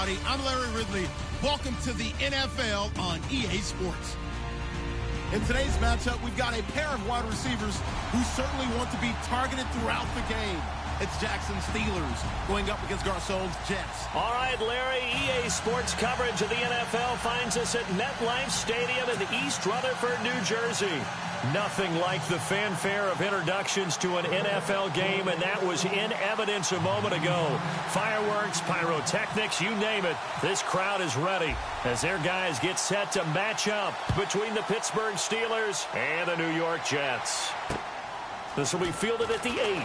everybody. I'm Larry Ridley. Welcome to the NFL on EA Sports. In today's matchup, we've got a pair of wide receivers who certainly want to be targeted throughout the game. It's Jackson's Steelers going up against Garcon's Jets. All right, Larry, EA Sports coverage of the NFL finds us at MetLife Stadium in East Rutherford, New Jersey. Nothing like the fanfare of introductions to an NFL game, and that was in evidence a moment ago. Fireworks, pyrotechnics, you name it. This crowd is ready as their guys get set to match up between the Pittsburgh Steelers and the New York Jets. This will be fielded at the 8.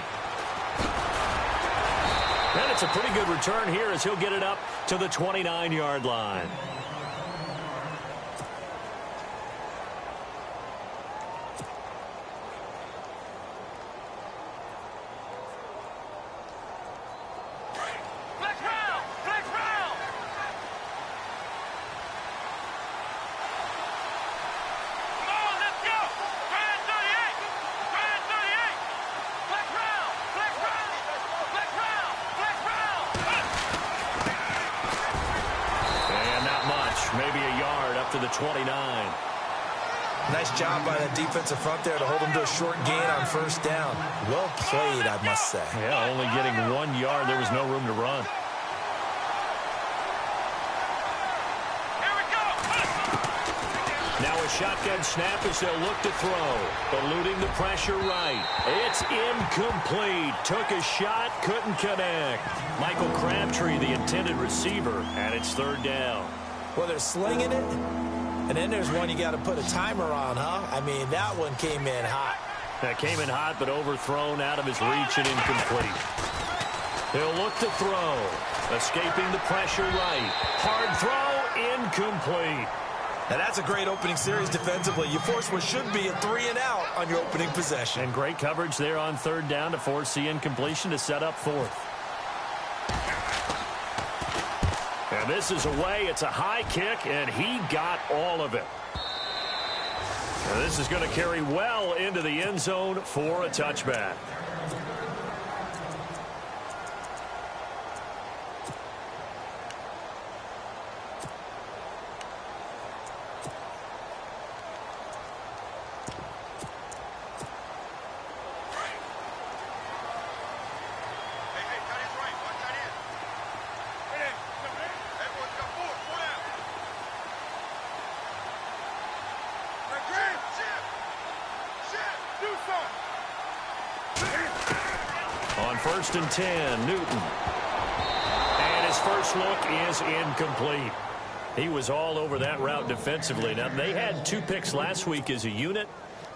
And it's a pretty good return here as he'll get it up to the 29-yard line. Maybe a yard up to the 29. Nice job by that defensive front there to hold them to a short gain on first down. Well played, I must say. Yeah, only getting 1 yard. There was no room to run. Here we go. Now a shotgun snap as they'll look to throw. Eluding the pressure right. It's incomplete. Took a shot, couldn't connect. Michael Crabtree, the intended receiver, and it's third down. Well, they're slinging it, and then there's one you got to put a timer on, huh? I mean, that one came in hot. That came in hot, but overthrown out of his reach and incomplete. He'll look to throw. Escaping the pressure right. Hard throw, incomplete. Now, that's a great opening series defensively. You force what should be a 3 and out on your opening possession. And great coverage there on third down to force the incompletion to set up fourth. And this is away. It's a high kick, and he got all of it. And this is going to carry well into the end zone for a touchback. On 1st and 10, Newton. And his first look is incomplete. He was all over that route defensively. Now, they had 2 picks last week as a unit.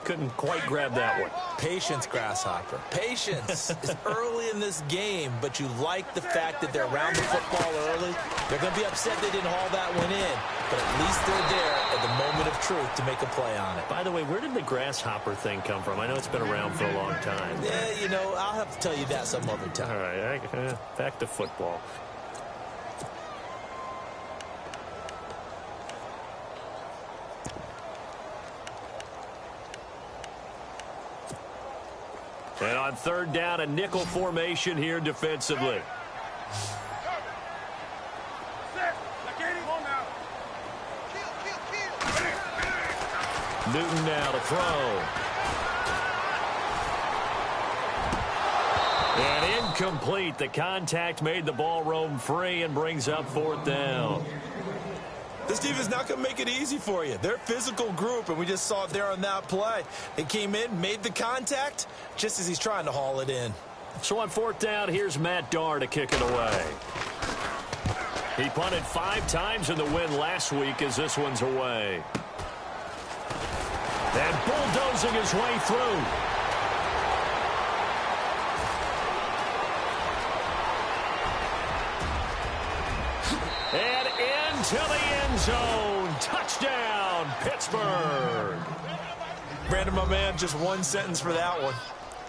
Couldn't quite grab that one. Patience, Grasshopper. Patience. It's early in this game, but you like the fact that they're around the football early. They're going to be upset they didn't haul that one in, but at least they're there at the moment of truth to make a play on it. By the way, where did the Grasshopper thing come from? I know it's been around for a long time. Yeah, you know, I'll have to tell you that some other time. All right, back to football. And on third down, a nickel formation here defensively. Newton now to throw. And incomplete. The contact made the ball roam free and brings up fourth down. This defense not going to make it easy for you. They're a physical group, and we just saw it there on that play. They came in, made the contact, just as he's trying to haul it in. So on fourth down, here's Matt Darr to kick it away. He punted 5 times in the win last week as this one's away. And bulldozing his way through. And into the end zone. Touchdown, Pittsburgh. Brandon, my man, just one sentence for that one.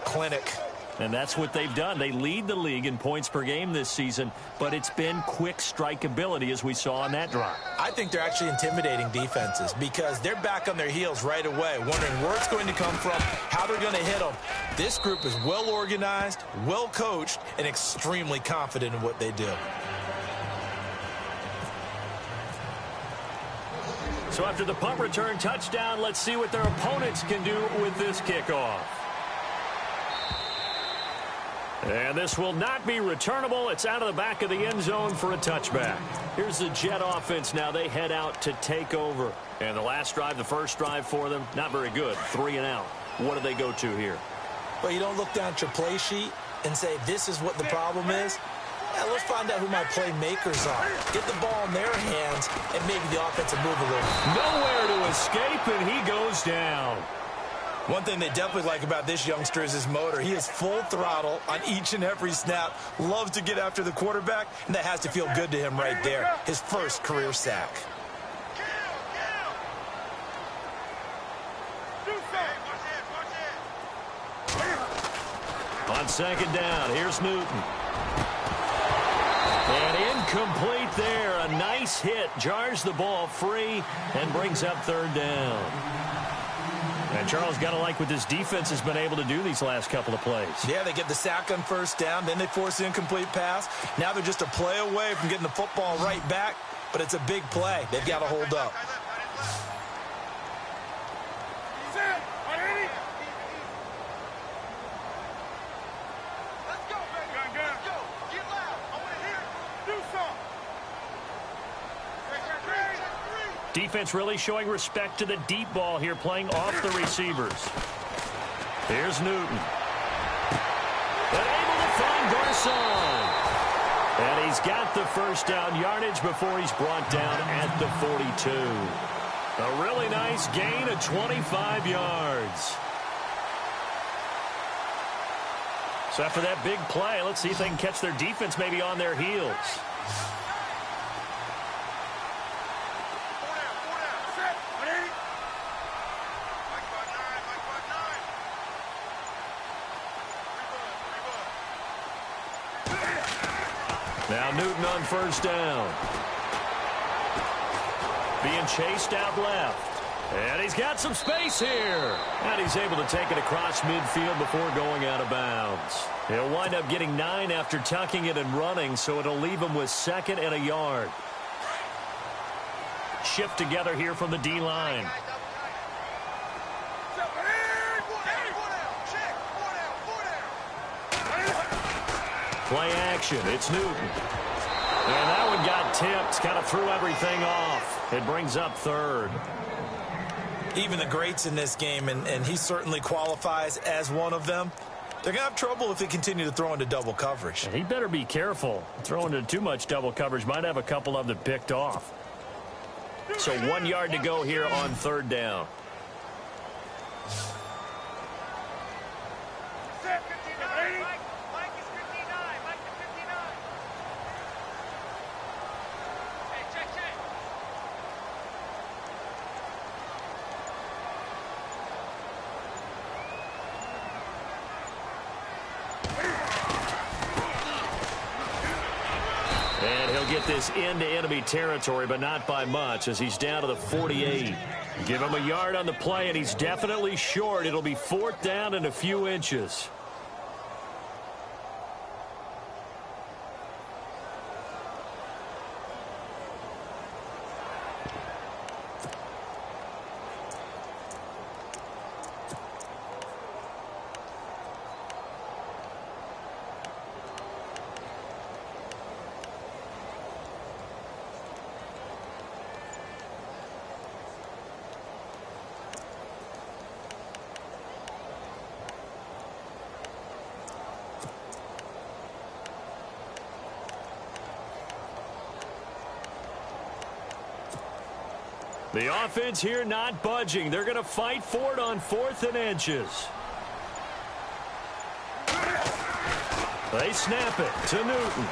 Clinic. And that's what they've done. They lead the league in points per game this season, but it's been quick strikeability as we saw on that drive. I think they're actually intimidating defenses because they're back on their heels right away, wondering where it's going to come from, how they're going to hit them. This group is well organized, well coached, and extremely confident in what they do. So after the punt return touchdown, let's see what their opponents can do with this kickoff. And this will not be returnable. It's out of the back of the end zone for a touchback. Here's the Jet offense now. They head out to take over. And the last drive, the first drive for them, not very good. 3 and out. What do they go to here? Well, you don't look down at your play sheet and say, this is what the problem is. Yeah, let's find out who my playmakers are. Get the ball in their hands, and maybe the offense will move a little. Nowhere to escape, and he goes down. One thing they definitely like about this youngster is his motor. He is full throttle on each and every snap, loves to get after the quarterback, and that has to feel good to him right there. His first career sack. On second down, here's Newton. And incomplete there. A nice hit. Jars the ball free and brings up third down. And Charles, got to like what this defense has been able to do these last couple of plays. Yeah, they get the sack on first down, then they force the incomplete pass. Now they're just a play away from getting the football right back, but it's a big play. They've got to hold up. Defense really showing respect to the deep ball here, playing off the receivers. Here's Newton. And able to find Garcon. And he's got the first down yardage before he's brought down at the 42. A really nice gain of 25 yards. So after that big play, let's see if they can catch their defense maybe on their heels. Now Newton on first down. Being chased out left. And he's got some space here. And he's able to take it across midfield before going out of bounds. He'll wind up getting 9 after tucking it and running, so it'll leave him with 2nd and a yard. Shift together here from the D-line. Play action. It's Newton. And that one got tipped. Kind of threw everything off. It brings up third. Even the greats in this game, and he certainly qualifies as one of them, they're going to have trouble if they continue to throw into double coverage. And he better be careful. Throwing into too much double coverage might have a couple of them picked off. So 1 yard to go here on third down. Get this into enemy territory, but not by much, as he's down to the 48. Give him a yard on the play, and he's definitely short. It'll be 4th down and a few inches. The offense here not budging. They're going to fight for it on 4th and inches. They snap it to Newton.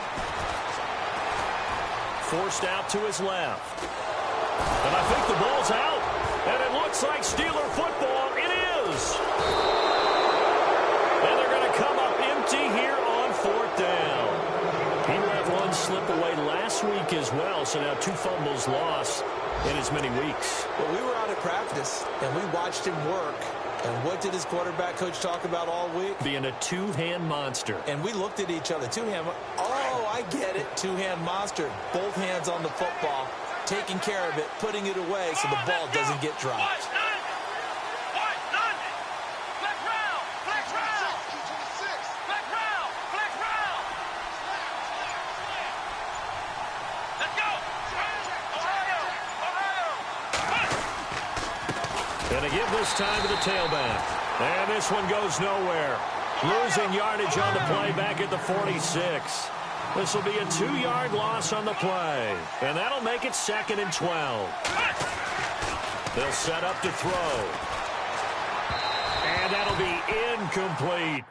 Forced out to his left. And I think the ball's out. And it looks like Steeler football. It is. And they're going to come up empty here on 4th down. He let one slip away last week as well, so now 2 fumbles lost in as many weeks. Well, we were out at practice, and we watched him work. And what did his quarterback coach talk about all week? Being a 2-hand monster. And we looked at each other. 2-hand. Oh, I get it. 2-hand monster. Both hands on the football. taking care of it, putting it away so the ball doesn't get dropped. Going to give this time to the tailback. And this one goes nowhere. Losing yardage on the play back at the 46. This will be a 2-yard loss on the play. And that'll make it 2nd and 12. They'll set up to throw. And that'll be incomplete.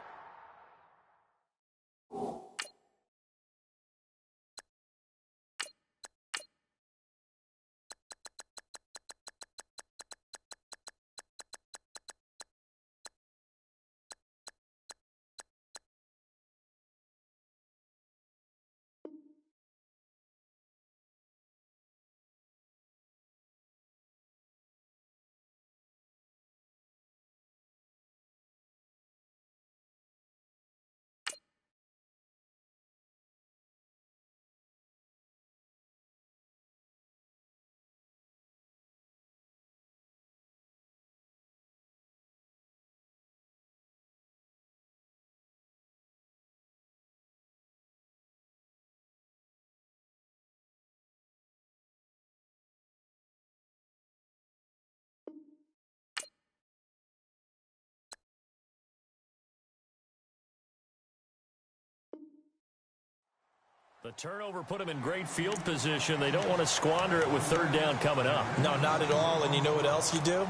The turnover put them in great field position. They don't want to squander it with 3rd down coming up. No, not at all. And you know what else you do?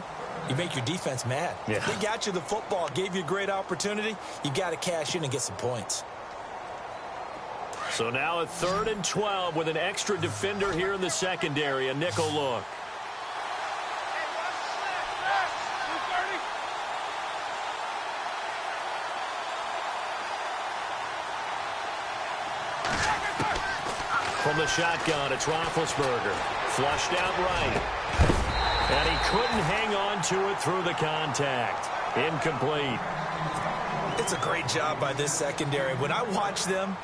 You make your defense mad. Yeah. They got you the football, gave you a great opportunity. You got to cash in and get some points. So now a 3rd and 12 with an extra defender here in the secondary. A nickel look. From the shotgun, it's Roethlisberger. Flushed out right. And he couldn't hang on to it through the contact. Incomplete. It's a great job by this secondary. When I watch them,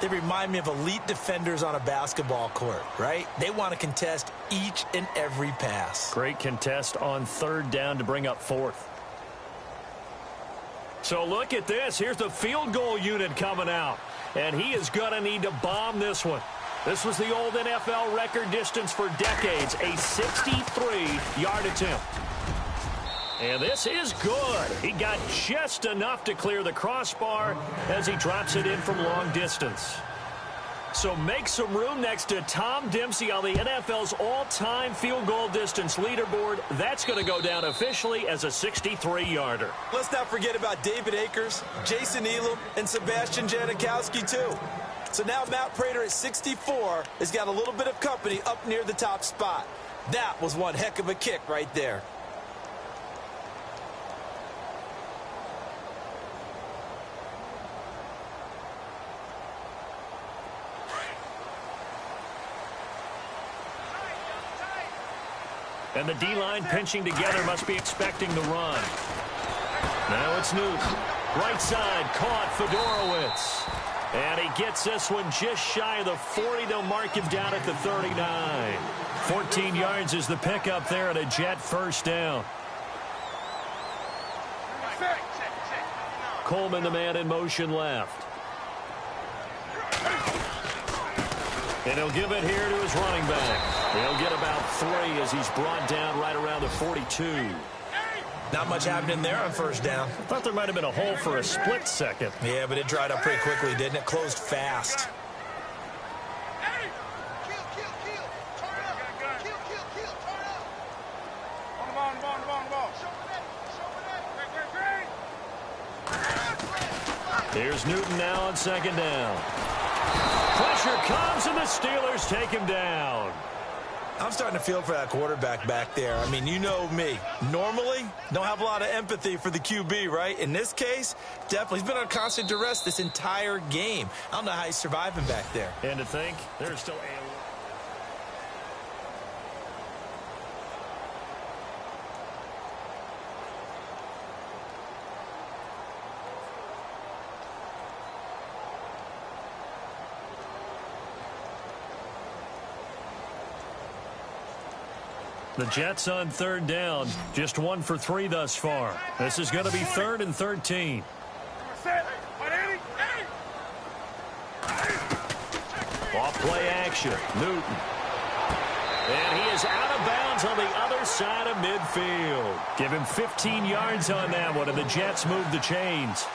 they remind me of elite defenders on a basketball court, right? They want to contest each and every pass. Great contest on 3rd down to bring up 4th. So look at this. Here's the field goal unit coming out. And he is going to need to bomb this one. This was the old NFL record distance for decades, a 63-yard attempt. And this is good. He got just enough to clear the crossbar as he drops it in from long distance. So make some room next to Tom Dempsey on the NFL's all-time field goal distance leaderboard. That's going to go down officially as a 63-yarder. Let's not forget about David Akers, Jason Elam, and Sebastian Janikowski, too. So now Matt Prater at 64 has got a little bit of company up near the top spot. That was one heck of a kick right there. And the D-line pinching together must be expecting the run. Now it's Newton. Right side, caught Fedorowicz. And he gets this one just shy of the 40. They'll mark him down at the 39. 14 yards is the pickup there and a Jet 1st down. Coleman, the man in motion left. And he'll give it here to his running back. He'll get about 3 as he's brought down right around the 42. Not much happening there on 1st down. I thought there might have been a hole for a split second. Yeah, but it dried up pretty quickly, didn't it? Closed fast. Here's Newton now on 2nd down. Pressure comes and the Steelers take him down. I'm starting to feel for that quarterback back there. I mean, you know me. Normally, don't have a lot of empathy for the QB, right? In this case, definitely. He's been on constant duress this entire game. I don't know how he's surviving back there. And to think, there's still a... The Jets on third down. Just 1 for 3 thus far. This is going to be 3rd and 13. Off play action. Newton. And he is out of bounds on the other side of midfield. Give him 15 yards on that one, and the Jets move the chains.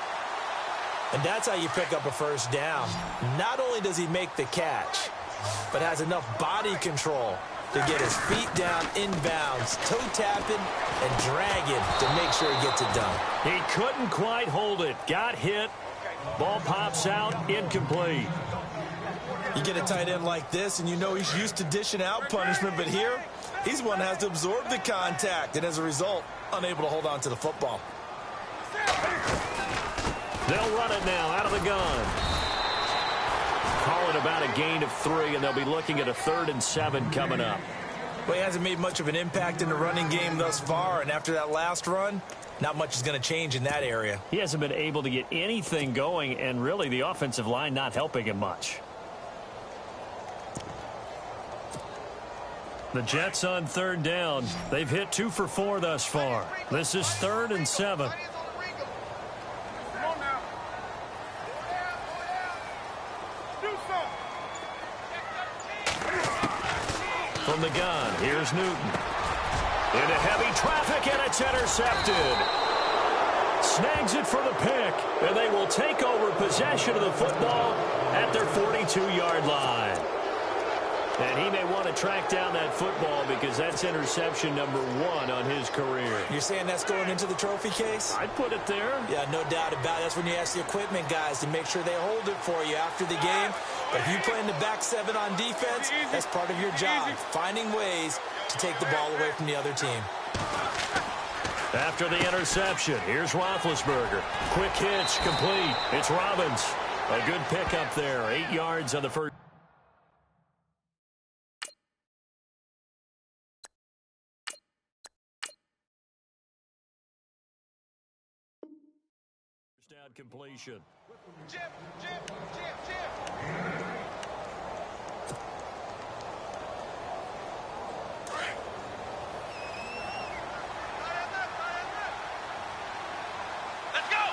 And that's how you pick up a first down. Not only does he make the catch, but has enough body control to get his feet down inbounds, toe tapping and dragging to make sure he gets it done. He couldn't quite hold it. Got hit. Ball pops out. Incomplete. You get a tight end like this, and you know he's used to dishing out punishment, but here, he's one that has to absorb the contact, and as a result, unable to hold on to the football. They'll run it now out of the gun. Call it about a gain of 3, and they'll be looking at a 3rd and 7 coming up. Well, he hasn't made much of an impact in the running game thus far, and after that last run, not much is going to change in that area. He hasn't been able to get anything going, and really the offensive line not helping him much. The Jets on third down. They've hit 2 for 4 thus far. This is 3rd and 7. From the gun, here's Newton. Into heavy traffic, and it's intercepted. Snags it for the pick, and they will take over possession of the football at their 42-yard line. And he may want to track down that football because that's interception number 1 on his career. You're saying that's going into the trophy case? I'd put it there. Yeah, no doubt about it. That's when you ask the equipment guys to make sure they hold it for you after the game. But if you play in the back 7 on defense, that's part of your job, finding ways to take the ball away from the other team. After the interception, here's Roethlisberger. Quick hitch, complete. It's Robbins. A good pickup there. 8 yards on the first. Down completion. Chip. Let's go.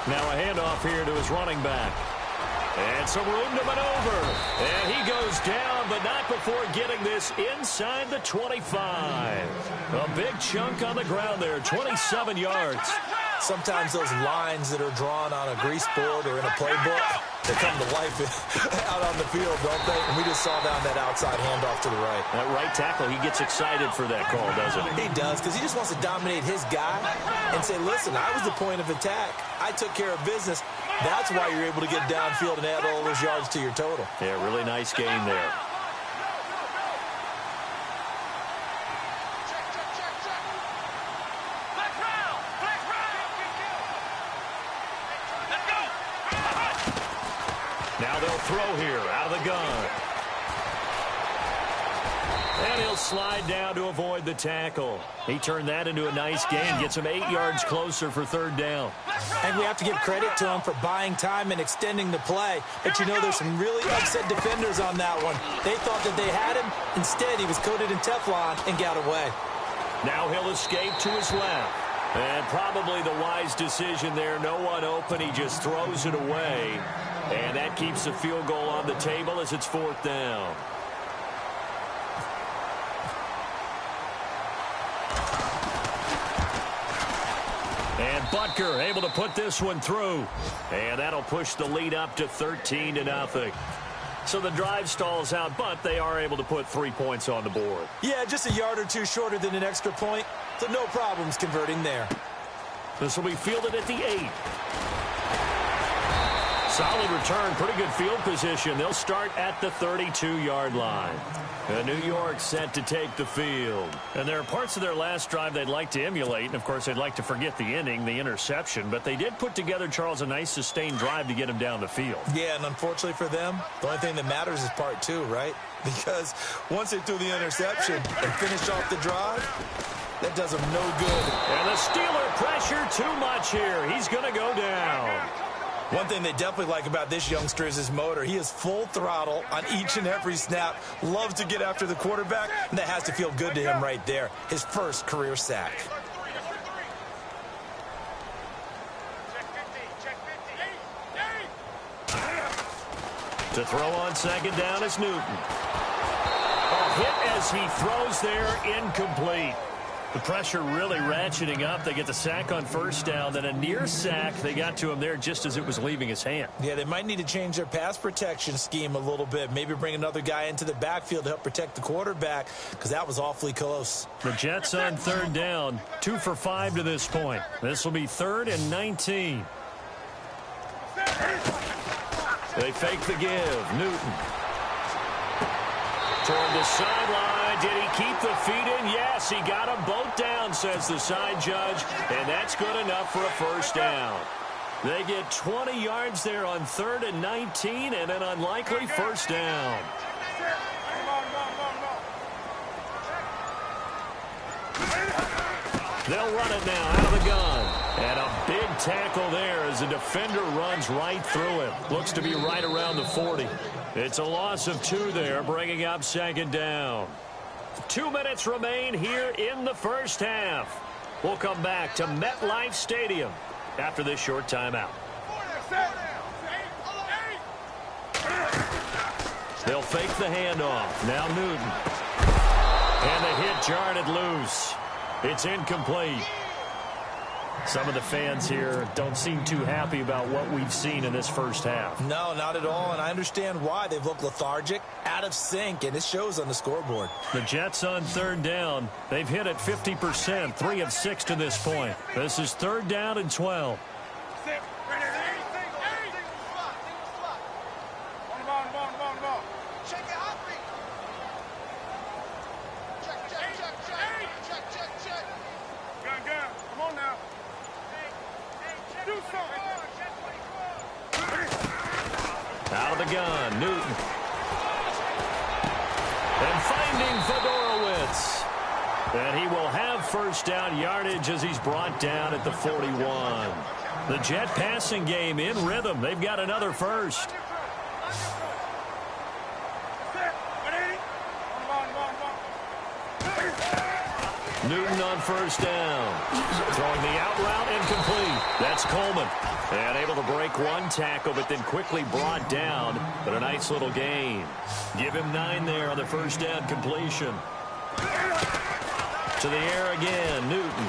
Now a handoff here to his running back. And some room to maneuver. And he goes down, but not before getting this inside the 25. A big chunk on the ground there, 27 yards. Sometimes those lines that are drawn on a grease board or in a playbook, they come to life out on the field, don't they? And we just saw down that outside handoff to the right. That right tackle, he gets excited for that call, doesn't he? He does, because he just wants to dominate his guy and say, listen, I was the point of attack. I took care of business. That's why you're able to get downfield and add all those yards to your total. Yeah, really nice game there. Now they'll throw here out of the gun. And he'll slide down to avoid the tackle. He turned that into a nice gain, gets him 8 yards closer for third down. And we have to give credit to him for buying time and extending the play. But you know there's some really upset defenders on that one. They thought that they had him. Instead, he was coated in Teflon and got away. Now he'll escape to his left. And probably the wise decision there. No one open. He just throws it away. And that keeps the field goal on the table as it's 4th down. And Butker able to put this one through. And that'll push the lead up to 13-0. So the drive stalls out, but they are able to put 3 points on the board. Yeah, just a yard or two shorter than an extra point. So no problems converting there. This will be fielded at the 8. Solid return, pretty good field position. They'll start at the 32-yard line. And New York set to take the field. And there are parts of their last drive they'd like to emulate. And, of course, they'd like to forget the inning, the interception. But they did put together, Charles, a nice sustained drive to get him down the field. Yeah, and unfortunately for them, the only thing that matters is part 2, right? Because once they threw the interception and finished off the drive, that does them no good. And the Steeler pressure too much here. He's going to go down. One thing they definitely like about this youngster is his motor. He is full throttle on each and every snap. Loves to get after the quarterback, and that has to feel good to him right there. His first career sack. To throw on second down is Newton. A hit as he throws there, incomplete. The pressure really ratcheting up. They get the sack on first down, then a near sack. They got to him there just as it was leaving his hand. Yeah, they might need to change their pass protection scheme a little bit. Maybe bring another guy into the backfield to help protect the quarterback, because that was awfully close. The Jets on third down, 2 for 5 to this point. This will be 3rd and 19. They fake the give. Newton. Toward the sideline. Did he keep the feet in? Yes, he got them both down, says the side judge. And that's good enough for a first down. They get 20 yards there on 3rd and 19 and an unlikely first down. They'll run it now out of the gun. And a big tackle there as the defender runs right through him. Looks to be right around the 40. It's a loss of 2 there, bringing up second down. 2 minutes remain here in the first half. We'll come back to MetLife Stadium after this short timeout. They'll fake the handoff. Now Newton. And the hit jarred loose. It's incomplete. Some of the fans here don't seem too happy about what we've seen in this first half. No, not at all, and I understand why. They've looked lethargic, out of sync, and it shows on the scoreboard. The Jets on third down. They've hit it 50%, 3 of 6 to this point. This is 3rd down and 12. Out of the gun, Newton. And finding Fedorowicz. And he will have first down yardage as he's brought down at the 41. The Jet passing game in rhythm. They've got another first. Newton on first down. Throwing the out route incomplete. That's Coleman. And able to break one tackle, but then quickly brought down. But a nice little gain. Give him 9 there on the first down completion. To the air again, Newton.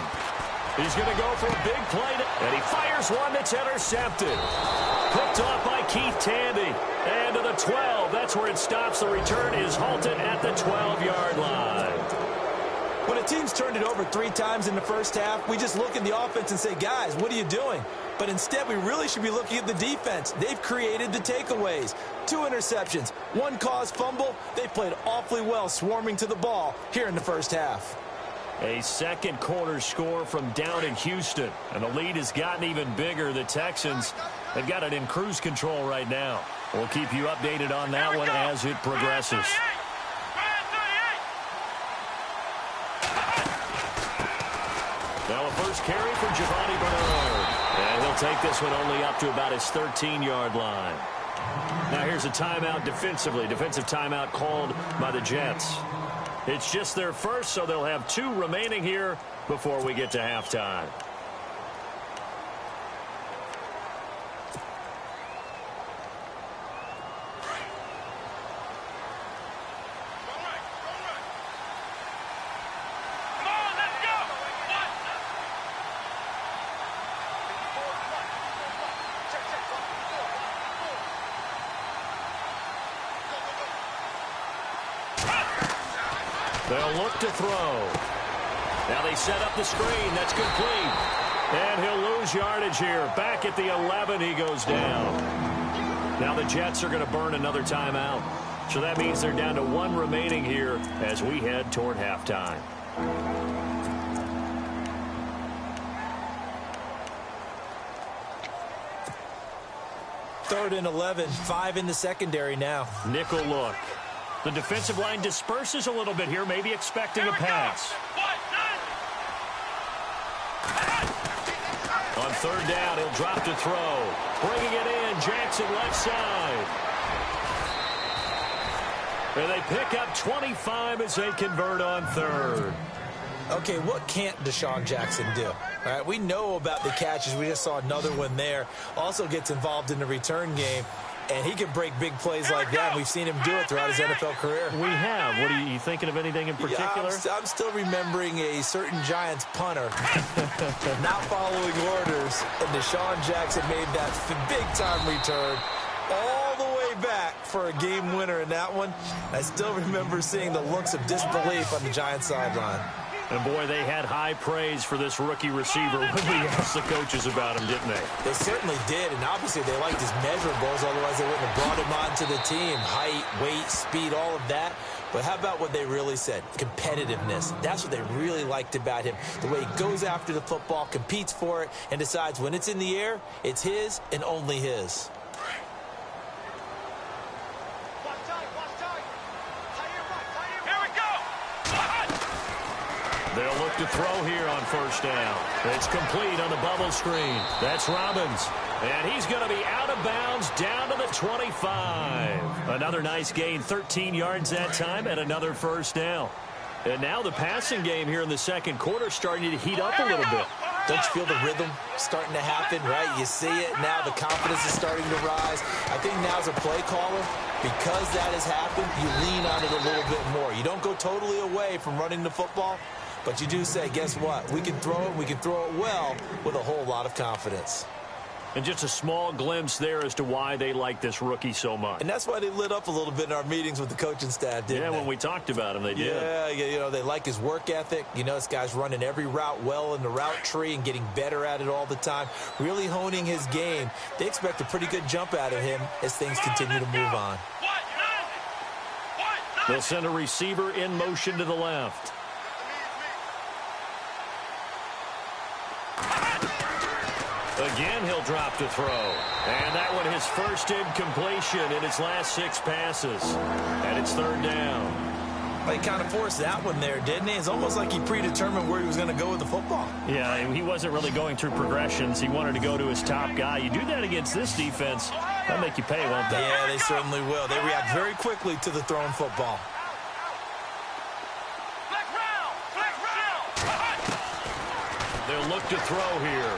He's going to go for a big play. And he fires one that's intercepted. Picked off by Keith Tandy. And to the 12. That's where it stops. The return is halted at the 12-yard line. When a team's turned it over 3 times in the first half, we just look at the offense and say, guys, what are you doing? But instead, we really should be looking at the defense. They've created the takeaways. 2 interceptions, 1 caused fumble. They played awfully well swarming to the ball here in the first half. A second quarter score from down in Houston. And the lead has gotten even bigger. The Texans, they've got it in cruise control right now. We'll keep you updated on that one as it progresses. Now a first carry for Giovanni Bernard. And he'll take this one only up to about his 13-yard line. Now here's a timeout defensively. Defensive timeout called by the Jets. It's just their first, so they'll have 2 remaining here before we get to halftime. They'll look to throw. Now they set up the screen. That's complete. And he'll lose yardage here. Back at the 11, he goes down. Now the Jets are going to burn another timeout. So that means they're down to 1 remaining here as we head toward halftime. Third and 11, 5 in the secondary now. Nickel look. The defensive line disperses a little bit here, maybe expecting a pass. On third down, he'll drop to throw. Bringing it in, Jackson left side. And they pick up 25 as they convert on third. Okay, what can't Deshaun Jackson do? All right, we know about the catches. We just saw another one there. Also gets involved in the return game. And he can break big plays like that. We've seen him do it throughout his NFL career. We have. What are you thinking of anything in particular? Yeah, I'm still remembering a certain Giants punter not following orders. And Deshaun Jackson made that big-time return all the way back for a game winner in that one. I still remember seeing the looks of disbelief on the Giants sideline. And, boy, they had high praise for this rookie receiver when we asked the coaches about him, didn't they? They certainly did, and obviously they liked his measurables. Otherwise, they wouldn't have brought him onto the team. Height, weight, speed, all of that. But how about what they really said? Competitiveness. That's what they really liked about him. The way he goes after the football, competes for it, and decides when it's in the air, it's his and only his. They'll look to throw here on first down. It's complete on the bubble screen. That's Robbins. And he's going to be out of bounds down to the 25. Another nice gain, 13 yards that time, and another first down. And now the passing game here in the second quarter starting to heat up a little bit. Don't you feel the rhythm starting to happen, right? You see it now. The confidence is starting to rise. I think now as a play caller, because that has happened, you lean on it a little bit more. You don't go totally away from running the football, but you do say, guess what? We can throw it. We can throw it well with a whole lot of confidence. And just a small glimpse there as to why they like this rookie so much. And that's why they lit up a little bit in our meetings with the coaching staff, didn't they? Yeah, when we talked about him, they did. Yeah, you know, they like his work ethic. You know, this guy's running every route well in the route tree and getting better at it all the time, really honing his game. They expect a pretty good jump out of him as things continue to move on. They'll send a receiver in motion to the left. Again, he'll drop to throw. And that one his first incompletion in his last 6 passes. And it's third down. Well, he kind of forced that one there, didn't he? It's almost like he predetermined where he was going to go with the football. Yeah, he wasn't really going through progressions. He wanted to go to his top guy. You do that against this defense, they'll make you pay, won't they? Yeah, they certainly will. They react very quickly to the thrown football. They'll look to throw here.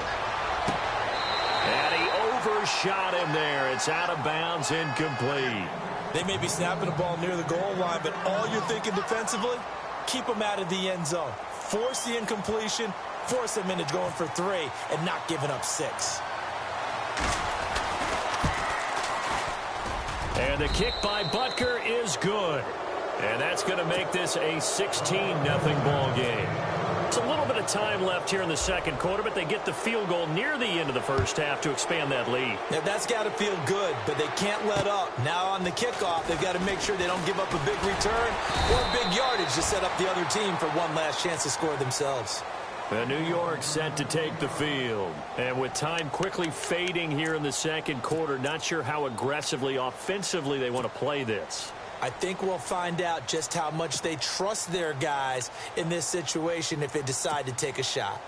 And he overshot him there. It's out of bounds, incomplete. They may be snapping the ball near the goal line, but all you're thinking defensively, keep them out of the end zone. Force the incompletion, force them into going for 3, and not giving up 6. And the kick by Butker is good. And that's going to make this a 16-0 ball game. It's a little bit of time left here in the second quarter, but they get the field goal near the end of the first half to expand that lead. Yeah, that's got to feel good, but they can't let up. Now on the kickoff, they've got to make sure they don't give up a big return or big yardage to set up the other team for one last chance to score themselves. And New York set to take the field. And with time quickly fading here in the second quarter, not sure how aggressively, offensively they want to play this. I think we'll find out just how much they trust their guys in this situation if they decide to take a shot.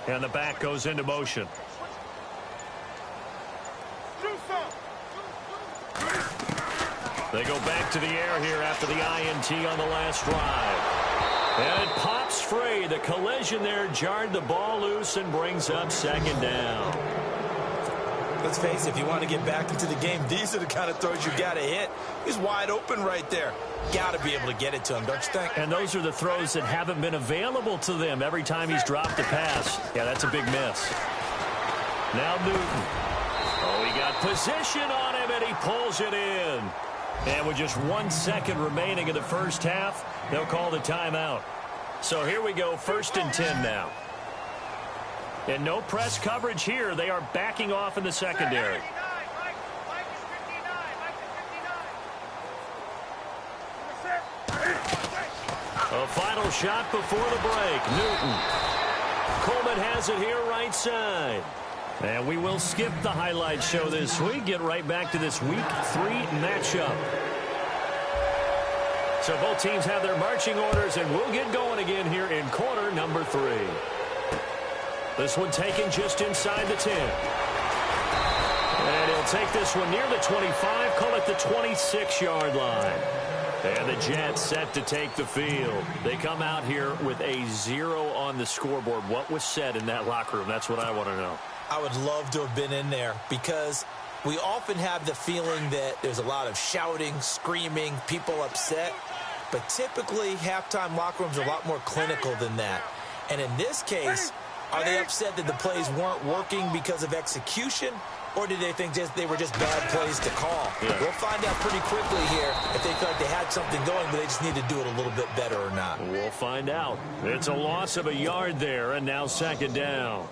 And the back goes into motion. They go back to the air here after the INT on the last drive. And it pops free. The collision there jarred the ball loose and brings up second down. Let's face it, if you want to get back into the game, these are the kind of throws you got to hit. He's wide open right there. Got to be able to get it to him, don't you think? And those are the throws that haven't been available to them every time he's dropped a pass. Yeah, that's a big miss. Now Newton. Oh, he got position on him, and he pulls it in. And with just 1 second remaining in the first half, they'll call the timeout. So here we go, 1st and 10 now. And no press coverage here. They are backing off in the secondary. A final shot before the break. Newton. Coleman has it here right side. And we will skip the highlight show this week. Get right back to this Week 3 matchup. So both teams have their marching orders, and we'll get going again here in quarter number 3. This one taken just inside the 10. And he'll take this one near the 25, call it the 26-yard line. And the Jets set to take the field. They come out here with a 0 on the scoreboard. What was said in that locker room? That's what I want to know. I would love to have been in there because we often have the feeling that there's a lot of shouting, screaming, people upset. But typically, halftime locker rooms are a lot more clinical than that. And in this case, are they upset that the plays weren't working because of execution? Or did they think they were just bad plays to call? Yeah. We'll find out pretty quickly here if they feel like they had something going, but they just need to do it a little bit better or not. We'll find out. It's a loss of a yard there, and now second down.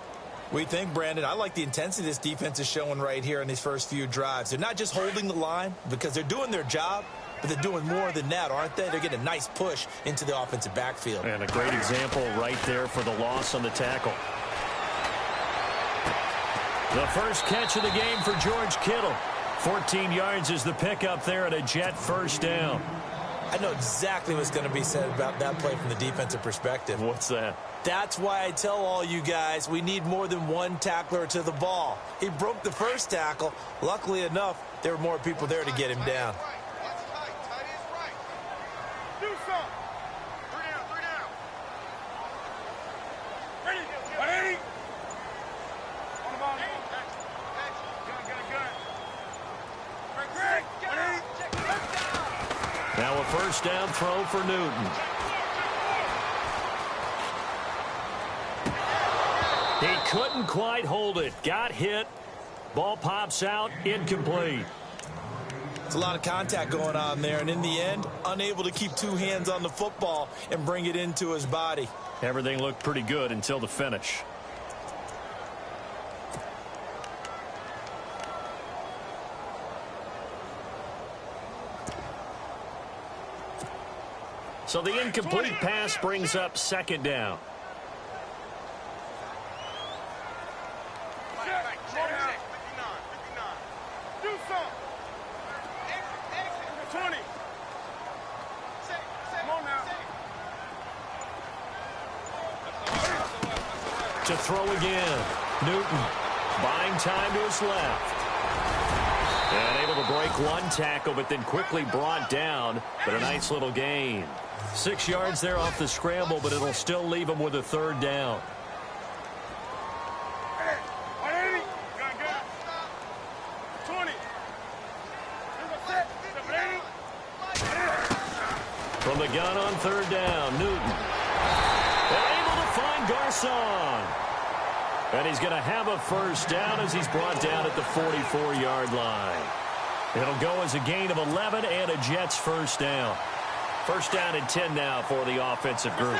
We think, Brandon, I like the intensity this defense is showing right here in these first few drives. They're not just holding the line because they're doing their job, but they're doing more than that, aren't they? They're getting a nice push into the offensive backfield. And a great example right there for the loss on the tackle. The first catch of the game for George Kittle. 14 yards is the pickup there at a Jet first down. I know exactly what's going to be said about that play from the defensive perspective. What's that? That's why I tell all you guys we need more than one tackler to the ball. He broke the first tackle. Luckily enough, there were more people there to get him down. Now a first down throw for Newton. He couldn't quite hold it. Got hit. Ball pops out. Incomplete. It's a lot of contact going on there, and in the end, unable to keep two hands on the football and bring it into his body. Everything looked pretty good until the finish. So the incomplete pass brings up second down. To throw again. Newton buying time to his left. And able to break one tackle, but then quickly brought down. But a nice little gain. 6 yards there off the scramble, but it'll still leave him with a third down. From the gun on third down, Newton. They're able to find Garcon. And he's going to have a first down as he's brought down at the 44-yard line. It'll go as a gain of 11 and a Jets first down. First down and 10 now for the offensive group.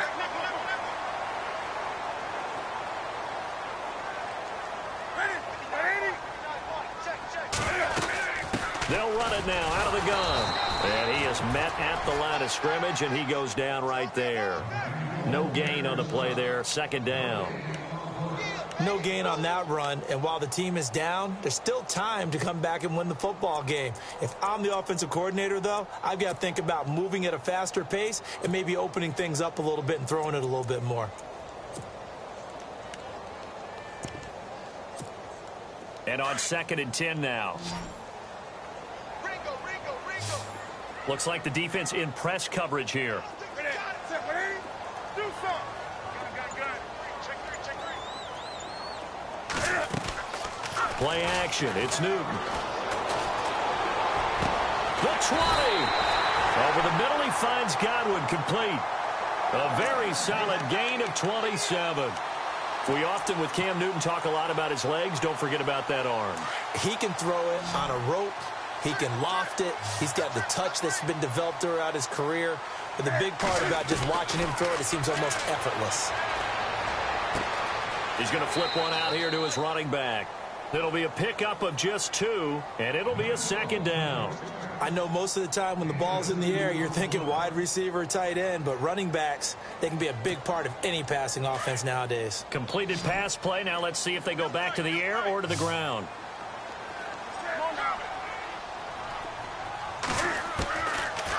They'll run it now out of the gun. And he is met at the line of scrimmage, and he goes down right there. No gain on the play there. Second down. No gain on that run, and while the team is down, there's still time to come back and win the football game. If I'm the offensive coordinator, though, I've got to think about moving at a faster pace and maybe opening things up a little bit and throwing it a little bit more. And on second and 10 now. Looks like the defense in press coverage here. Play action. It's Newton. The 20. Over the middle, he finds Godwin complete. A very solid gain of 27. We often, with Cam Newton, talk a lot about his legs. Don't forget about that arm. He can throw it on a rope. He can loft it. He's got the touch that's been developed throughout his career. But the big part about just watching him throw it seems almost effortless. He's going to flip one out here to his running back. It'll be a pickup of just 2, and it'll be a second down. I know most of the time when the ball's in the air, you're thinking wide receiver, tight end, but running backs, they can be a big part of any passing offense nowadays. Completed pass play. Now let's see if they go back to the air or to the ground.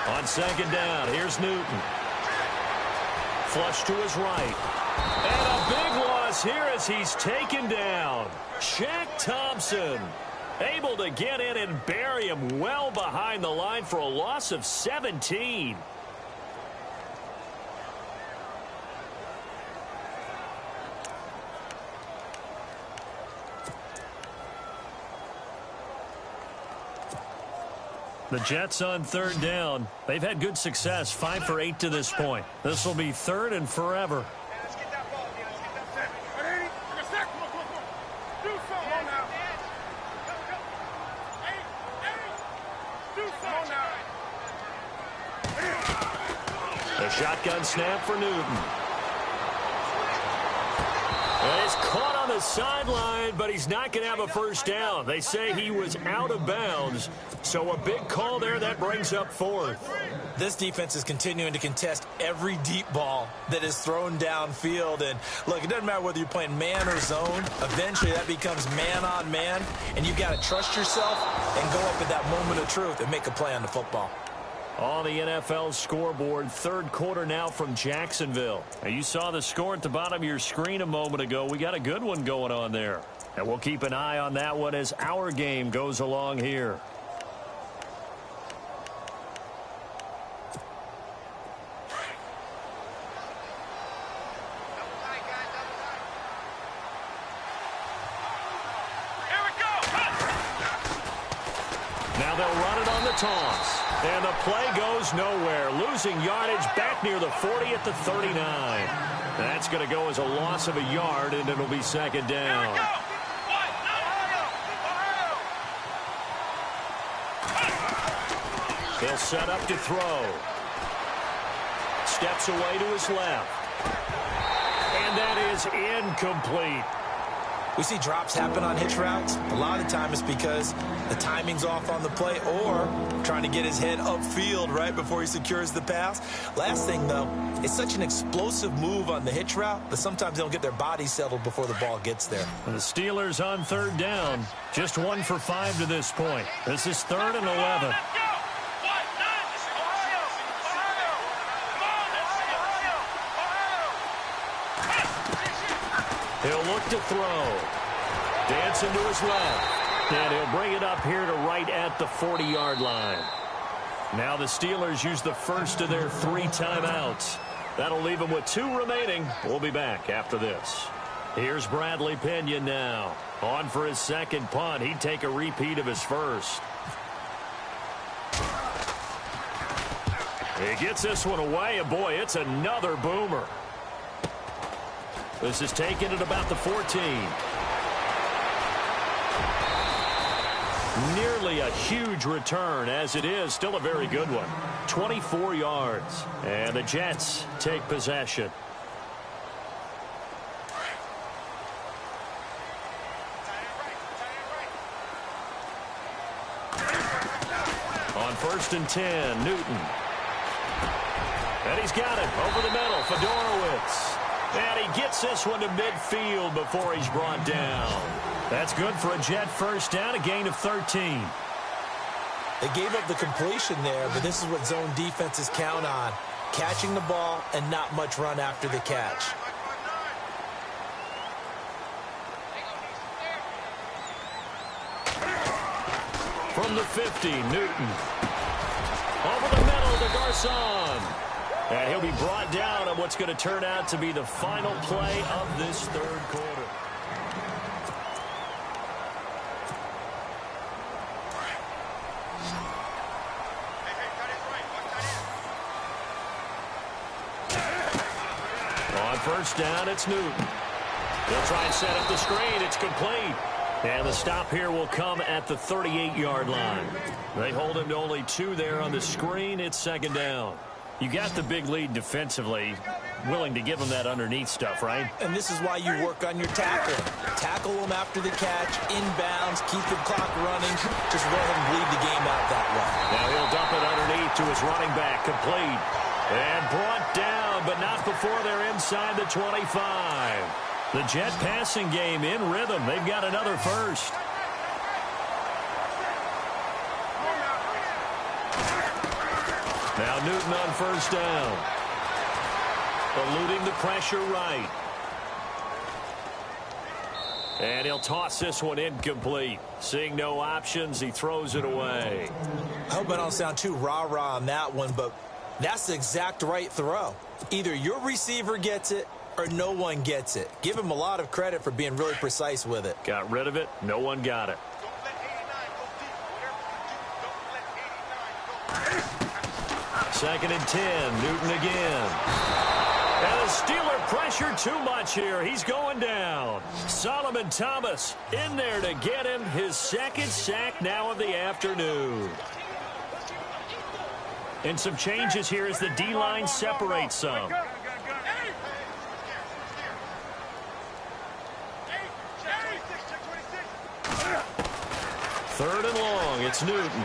On second down, here's Newton. Flush to his right. And a big loss here as he's taken down. Shaq Thompson able to get in and bury him well behind the line for a loss of 17. The Jets on third down. They've had good success, 5 for 8 to this point. This will be third and forever. Let's get that ball. Let's get that set. Ready? Come on. Do something now. Do something now. The shotgun snap for Newton. And he's caught on the sideline, but he's not going to have a first down. They say he was out of bounds, so a big call there that brings up fourth. This defense is continuing to contest every deep ball that is thrown downfield. And, look, it doesn't matter whether you're playing man or zone. Eventually, that becomes man on man, and you've got to trust yourself and go up at that moment of truth and make a play on the football. On the NFL scoreboard, third quarter now from Jacksonville. Now, you saw the score at the bottom of your screen a moment ago. We got a good one going on there. And we'll keep an eye on that one as our game goes along here. Here we go. Now they'll run it on the toss. And the play goes nowhere. Losing yardage back near the 40 at the 39. That's going to go as a loss of a yard, and it'll be second down. He'll set up to throw. Steps away to his left. And that is incomplete. We see drops happen on hitch routes. A lot of the time it's because the timing's off on the play or trying to get his head upfield right before he secures the pass. Last thing, though, it's such an explosive move on the hitch route that sometimes they don't get their body settled before the ball gets there. And the Steelers on third down. Just 1 for 5 to this point. This is third and 11. He'll look to throw. Dancing to his left. And he'll bring it up here to right at the 40-yard line. Now the Steelers use the first of their 3 timeouts. That'll leave them with 2 remaining. We'll be back after this. Here's Bradley Pinion now. On for his second punt. He'd take a repeat of his first. He gets this one away, and boy, it's another boomer. This is taken at about the 14. Nearly a huge return, as it is still a very good one. 24 yards. And the Jets take possession. On 1st and 10, Newton. And he's got it over the middle, Fedorowicz. And he gets this one to midfield before he's brought down. That's good for a Jet first down, a gain of 13. They gave up the completion there, but this is what zone defenses count on. Catching the ball and not much run after the catch. From the 50, Newton. Over the middle to Garcon. And he'll be brought down on what's going to turn out to be the final play of this third quarter. On first down, it's Newton. He'll try and set up the screen. It's complete. And the stop here will come at the 38-yard line. They hold him to only 2 there on the screen. It's second down. You got the big lead defensively, willing to give them that underneath stuff, right? And this is why you work on your tackling. Tackle them after the catch, inbounds, keep the clock running. Just let him bleed the game out that way. Now he'll dump it underneath to his running back, complete. And brought down, but not before they're inside the 25. The Jet passing game in rhythm. They've got another first. Now Newton on first down. Eluding the pressure right. And he'll toss this one incomplete. Seeing no options, he throws it away. I hope I don't sound too rah-rah on that one, but that's the exact right throw. Either your receiver gets it or no one gets it. Give him a lot of credit for being really precise with it. Got rid of it. No one got it. Second and 10. Newton again. And the Steeler pressure too much here. He's going down. Solomon Thomas in there to get him his second sack now of the afternoon. And some changes here as the D-line separates some. Third and long. It's Newton.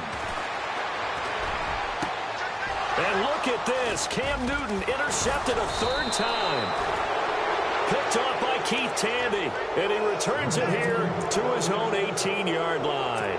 And look at this. Cam Newton intercepted a third time. Picked off by Keith Tandy. And he returns it here to his own 18-yard line.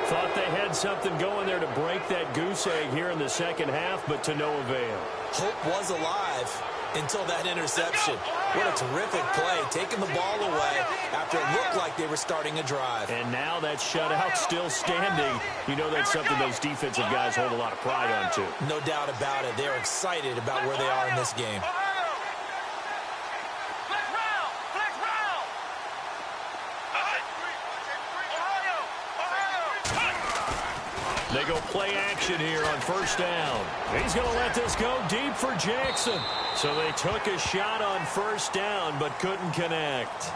Thought they had something going there to break that goose egg here in the second half, but to no avail. Hope was alive until that interception. What a terrific play, taking the ball away after it looked like they were starting a drive. And now that shutout still standing. You know that's something those defensive guys hold a lot of pride on, too. No doubt about it. They're excited about where they are in this game. They go play action here on first down. He's going to let this go deep for Jackson. So they took a shot on first down but couldn't connect.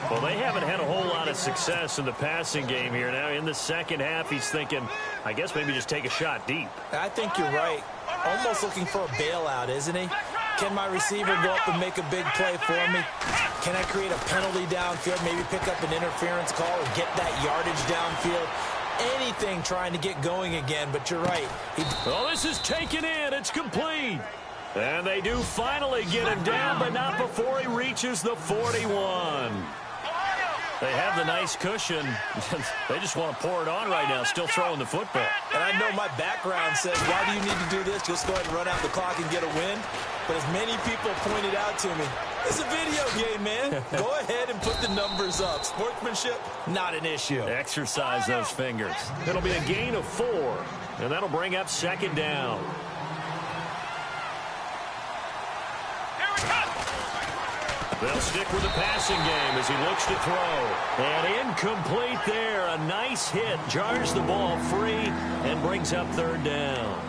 Well, they haven't had a whole lot of success in the passing game here. Now in the second half, he's thinking, I guess maybe just take a shot deep. I think you're right. Almost looking for a bailout, isn't he? Can my receiver go up and make a big play for me? Can I create a penalty downfield, maybe pick up an interference call or get that yardage downfield? Anything trying to get going again, but you're right. Well, this is taken in. It's complete. And they do finally get him down, but not before he reaches the 41. They have the nice cushion. They just want to pour it on right now, still throwing the football. And I know my background says, why do you need to do this? Just go ahead and run out the clock and get a win. But as many people pointed out to me, it's a video game, man. Go ahead and put the numbers up. Sportsmanship, not an issue. Exercise those fingers. It'll be a gain of 4, and that'll bring up second down. They'll stick with the passing game as he looks to throw. And incomplete there. A nice hit. Jars the ball free and brings up third down.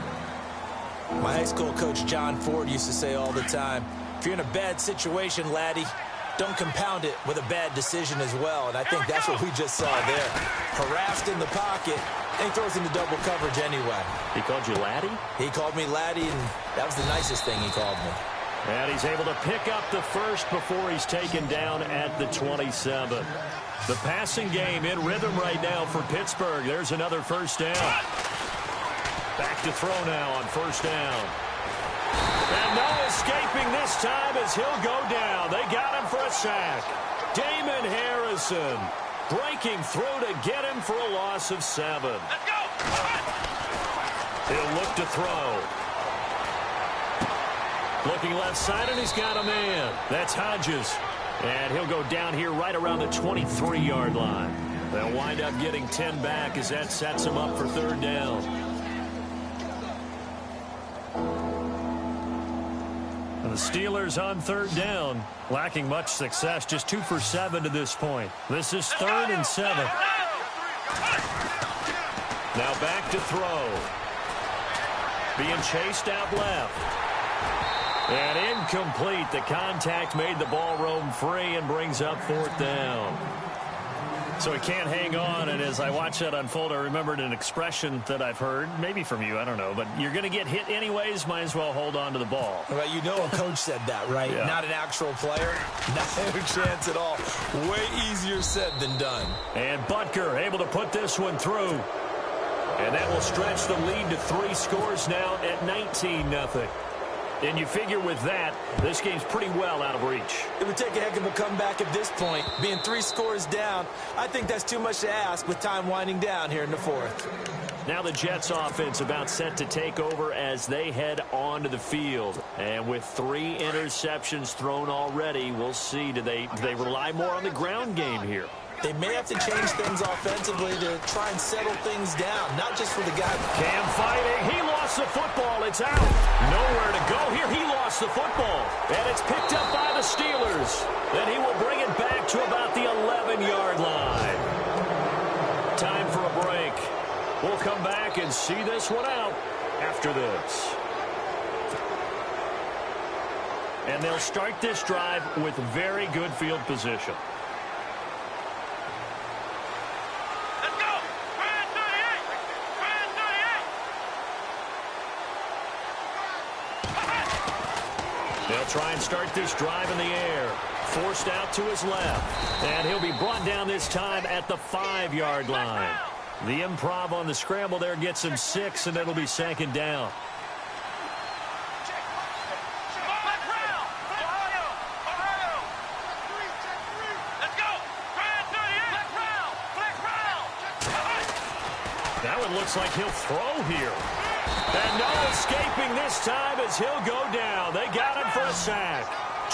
My high school coach, John Ford, used to say all the time, if you're in a bad situation, laddie, don't compound it with a bad decision as well. And I think that's what we just saw there. Harassed in the pocket, and he throws into double coverage anyway. He called you laddie? He called me laddie, and that was the nicest thing he called me. And he's able to pick up the first before he's taken down at the 27. The passing game in rhythm right now for Pittsburgh. There's another first down. Back to throw now on first down. And no escaping this time as he'll go down. They got him for a sack. Damon Harrison breaking through to get him for a loss of 7. Let's go. He'll look to throw. Looking left side, and he's got a man. That's Hodges. And he'll go down here right around the 23-yard line. They'll wind up getting 10 back as that sets him up for third down. And the Steelers on third down, lacking much success, just 2 for 7 to this point. This is 3rd and 7. Now back to throw. Being chased out left. And incomplete. The contact made the ball roam free and brings up 4th down. So he can't hang on, and as I watch that unfold, I remembered an expression that I've heard, maybe from you, I don't know, but you're going to get hit anyways, might as well hold on to the ball. Well, you know a coach said that, right? Yeah. Not an actual player. Not a chance at all. Way easier said than done. And Butker able to put this one through. And that will stretch the lead to 3 scores now at 19-0. And you figure with that, this game's pretty well out of reach. It would take a heck of a comeback at this point. Being 3 scores down, I think that's too much to ask with time winding down here in the 4th. Now the Jets offense about set to take over as they head onto the field. And with 3 interceptions thrown already, we'll see, do they rely more on the ground game here? They may have to change things offensively to try and settle things down, not just for the guy. Cam fighting. He lost the football. It's out. Nowhere to go here. He lost the football. And it's picked up by the Steelers. Then he will bring it back to about the 11-yard line. Time for a break. We'll come back and see this one out after this. And they'll start this drive with very good field position. They'll try and start this drive in the air. Forced out to his left. And he'll be brought down this time at the 5-yard line. The improv on the scramble there gets him 6, and it'll be 2nd down. That one looks like he'll throw here. And no escaping this time as he'll go down. They got him for a sack.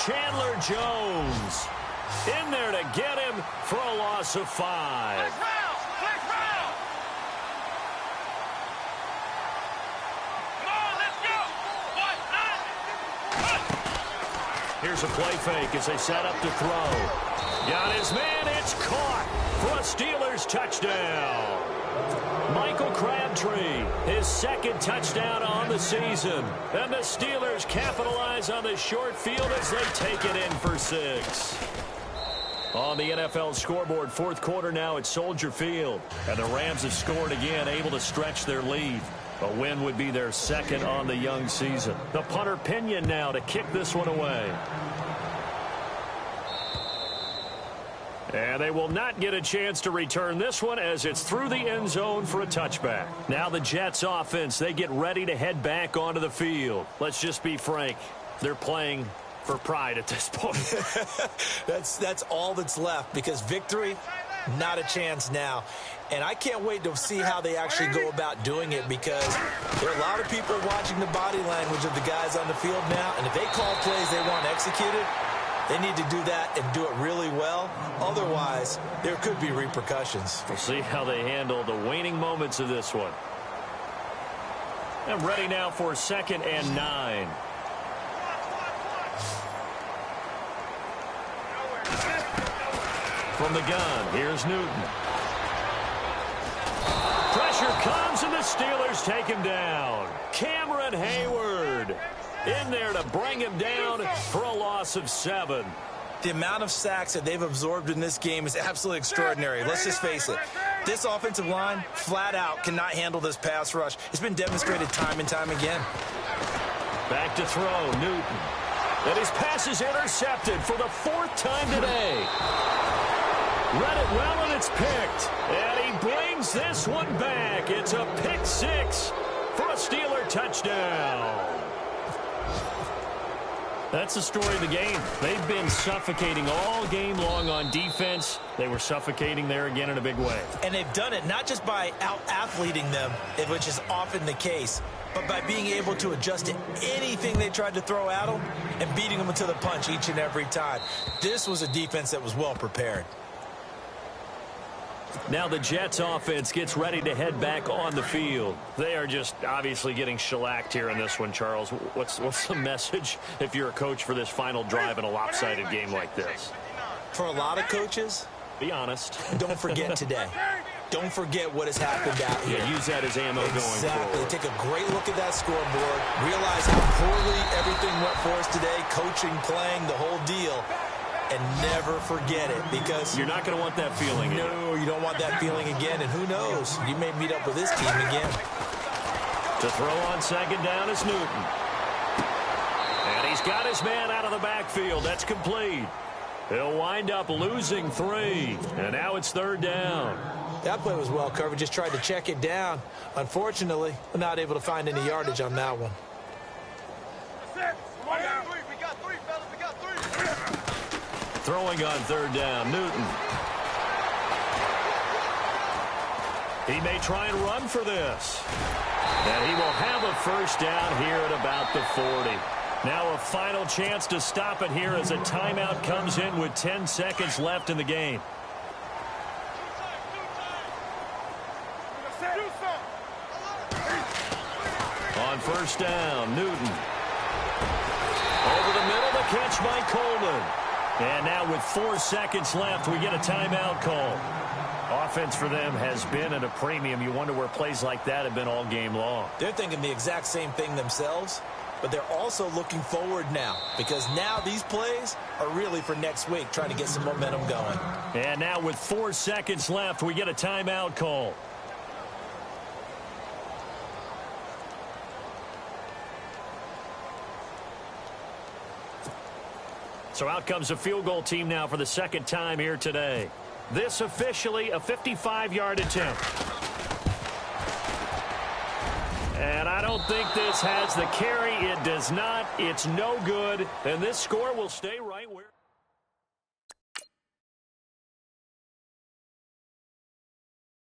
Chandler Jones in there to get him for a loss of 5. Here's a play fake as they set up to throw. Got his man. It's caught for a Steelers touchdown. Michael Crabtree, his 2nd touchdown on the season. And the Steelers capitalize on the short field as they take it in for 6. On the NFL scoreboard, 4th quarter now at Soldier Field. And the Rams have scored again, able to stretch their lead. A win would be their 2nd on the young season. The punter Pinion now to kick this one away. And they will not get a chance to return this one as it's through the end zone for a touchback. Now the Jets offense, they get ready to head back onto the field. Let's just be frank. They're playing for pride at this point. That's all that's left because victory, not a chance now. And I can't wait to see how they actually go about doing it because there are a lot of people watching the body language of the guys on the field now. And if they call plays they want executed, they need to do that and do it really well. Otherwise, there could be repercussions. We'll see how they handle the waning moments of this one. And ready now for 2nd and 9. From the gun, here's Newton. Pressure comes, and the Steelers take him down. Cameron Hayward in there to bring him down for a loss of 7. The amount of sacks that they've absorbed in this game is absolutely extraordinary. Let's just face it. This offensive line, flat out, cannot handle this pass rush. It's been demonstrated time and time again. Back to throw, Newton. And his pass is intercepted for the 4th time today. Read it well, and it's picked. And he brings this one back. It's a pick 6 for a Steeler touchdown. That's the story of the game. They've been suffocating all game long on defense. They were suffocating there again in a big way. And they've done it not just by out-athleting them, which is often the case, but by being able to adjust to anything they tried to throw at them and beating them to the punch each and every time. This was a defense that was well prepared. Now the Jets offense gets ready to head back on the field. They are just obviously getting shellacked here in this one, Charles. What's the message if you're a coach for this final drive in a lopsided game like this? For a lot of coaches, be honest. Don't forget today. Don't forget what has happened out here. Yeah, use that as ammo going forward. Exactly. Take a great look at that scoreboard. Realize how poorly everything went for us today. Coaching, playing, the whole deal. and never forget it, because you're not going to want that feeling again. No, you don't want that feeling again, and who knows, you may meet up with this team again. To throw on second down is Newton. And he's got his man out of the backfield. That's complete. He'll wind up losing 3. And now it's third down. That play was well covered. Just tried to check it down. Unfortunately, we're not able to find any yardage on that one. Throwing on third down, Newton. He may try and run for this. And he will have a first down here at about the 40. Now a final chance to stop it here as a timeout comes in with 10 seconds left in the game. On first down, Newton. Over the middle, the catch by Coleman. And now with 4 seconds left, we get a timeout call. Offense for them has been at a premium. You wonder where plays like that have been all game long. They're thinking the exact same thing themselves, but they're also looking forward now, because now these plays are really for next week, trying to get some momentum going. And now with 4 seconds left, we get a timeout call. So out comes a field goal team now for the second time here today. This officially a 55-yard attempt. And I don't think this has the carry. It does not. It's no good. And this score will stay right where...